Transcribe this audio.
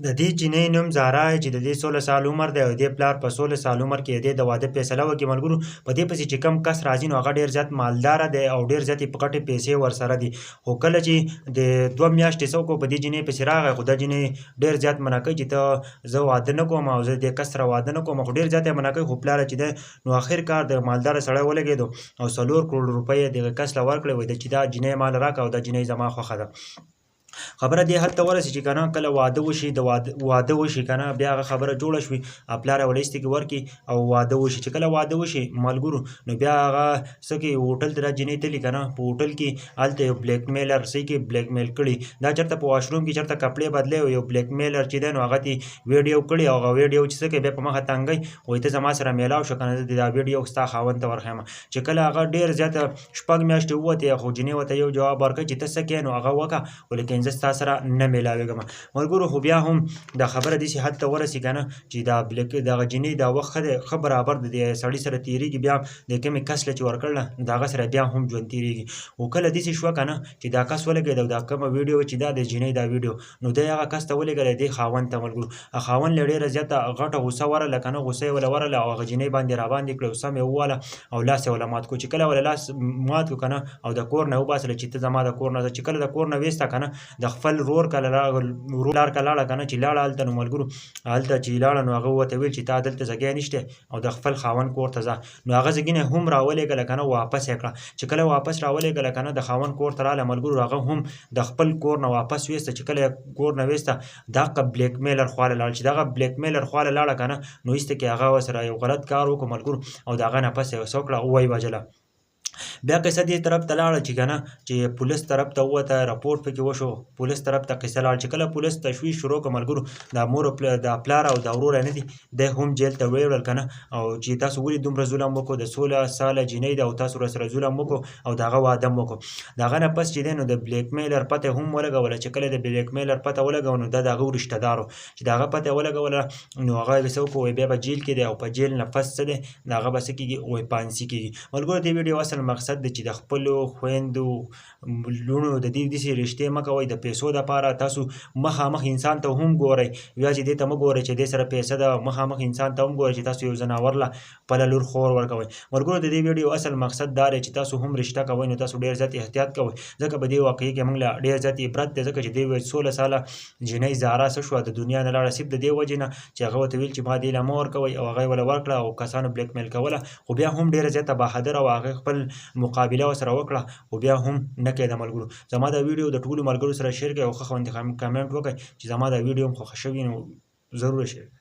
د دې جینۍ نوم زهرا چې د دې 16 سال عمر دی او د دې پلار په 16 سال عمر کې د دې د واده فیصله وکړي ملګرو. په دې پسې چې کم کس راځي نو هغه ډېر زیات مالداره دی او ډېر زیاتې غټې پیسې ورسره دي. خو کله چې د 2 میاشتې څه وکړو په دې جینۍ پسې راغی، خو دا جینۍ ډېر زیات منع کوي چې ته زه واده نه کوم او زه دې کس سره واده نه کوم، خو ډېر زیات یې منع کوي. خو پلار چې دی نو اخر کار د مالداره سړی ولګېدو او 4 کروړ روپۍ یې دغه کس له ورکړې، وایي چې دا جینۍ مال راکړه او دا جینۍ زما خوښه ده. خبره دې حد ته ورسېده چې که نه کله واده وشي، د واده وشي که نه بیا هغه خبره جوړه شوي، پلار یې ورله ایسته ورکړي او واده وشي. چې کله واده وشي ملګرو نو بیا هغه څه کوي، هوټل ته دا جینۍ تللي که نه، په هوټل کې هلته یو بلیک میلر څه کوي، بلیک میل کړي. دا چېرته په واشروم کې چېرته کپړې بدلوي او یو بلیک میلر چې دی نو هغه ترې ویډیو کړي او هغه ویډیو چې څه کوي بیا په مخه تنګوي، وایي ته زما سره میلاو شه که نه زه دا ویډیو ستا خاوند ته ورښیم. چې کله هغه ډېر زیاته 6 میاشتې ووتې خو جینۍ ورته یو جواب ورکړی چې ته څه کوې نو هغه وکړه، ولیکن زه ستا سره نه میلاوېږم. ملګرو خو بیا هم دا خبره داسې حد ته ورسي که نه چې دا دغه جینۍ دا وخت ښه دی، ښه برابر د دې سړي سره تېرېږي، بیا د کومې کس له چې ورکړله د هغه سره بیا هم ژوند تېرېږي. خو کله داسې شوه که نه چې دا کس ولګېد او دا کومه ویډیو چې دا د جینۍ دا ویډیو نو دی هغه کس ته ولېږلی دې خاوند ته ملګرو. خاوند له ډېره زیاته غټه غوسه ورله که نه، غوسه یې وله ورله او هغه جینۍ باندې راباندې کړه او سم یې وواله او لاس یې وله مات کړو. چې کله وله لاس مات کړو که نه او د کور نه یې وباسله چې ته زما د کور نه ځه. چې کله د کور نه ویسته که نه د خپل ورور لار که لاړه که نه چې لاړه هلته نو ملګرو هلته چې لاړه نو هغه ورته ویل چې تا دلته ځګی نشته او د خپل خاوند کور ته ځه. نو هغه ځګینه هم راولېږله که نه واپس یې کړه. چې کله واپس راولېږله که نه د خاوند کور ته راغله ملګرو، هغه هم د خپل کور نه واپس ویسته. چې کله یې کور نه ویسته دغه بلیک میلر خواله لاړه. چې دغه بلیک میلر خواله لاړه که نه نو ایسته کې هغه ورسره یو غلط کار وکړو ملګرو او د هغه نه پس یې څه وکړه ویې وژله. بیا قصه دې طرف ته لاړه چې که نه چې پولیس طرف ته ووته، راپورټ پکې وشو، پولیس طرف ته قصه لاړه. چې کله پولیس تشویش شروع کړه ملګرو دا مور د پلار او د ورور نه دي دی هم جیل ته ویوړل که نه، او چې تاسو ولې دومره ظلم وکړو، د 16 ساله جینۍ ده او تاسو ورسره ظلم وکړو او د هغه واده م وکړو. د هغه نه پس چې دی نو د بلیک میلر پته هم ولګوله. چې کله د بلیک میلر پته ولګوه نو دا د هغه رشته دار و. چې د هغه پته ولګوله نو هغه یې څه وکړو، بیا به جیل کې دی او په جیل نه پس څه دی د هغه به څه کېږي وایي پانسي کېږي. ملګرو دې ویډیو اصل مقصد دی چې د خپلو خویندو لوڼو د دې داسې رشتې مه کوئ د پیسو دپاره. تاسو مخامخ انسان ته هم ګورئ، یوازې دې ته مه ګورئ چې دې سره پیسه ده، مخامخ انسان ته هم ګورئ چې تاسو یو ځناور له خپله لور خور ورکوئ. ملګرو د دې ویډیو اصل مقصد دا دی چې تاسو هم رشته کوئ نو تاسو ډېر زیات احتیاط کوئ، ځکه په دې واقعي کې موږ له ډېر زیات عبرت دی، ځکه چې دې 16 ساله جینۍ زهرا څه شوه د دنیا نه لاړه صرف د دې وجې نه چې هغه ورته ویل چې ما دې له مه ورکوئ او هغه یې وله ورکړه او کسانو بلیک میل کوله. خو بیا هم ډېره زیاته بهادره او هغې خپل مقابله ورسره وکړه خو بیا هم نه کوي. د ملګرو زما دا ویډیو د ټولو ملګرو سره شیر کړئ او ښه کمنټ وکړئ چې زما دا ویډیو هم خوښه شوي نو ضرور شیر کړئ.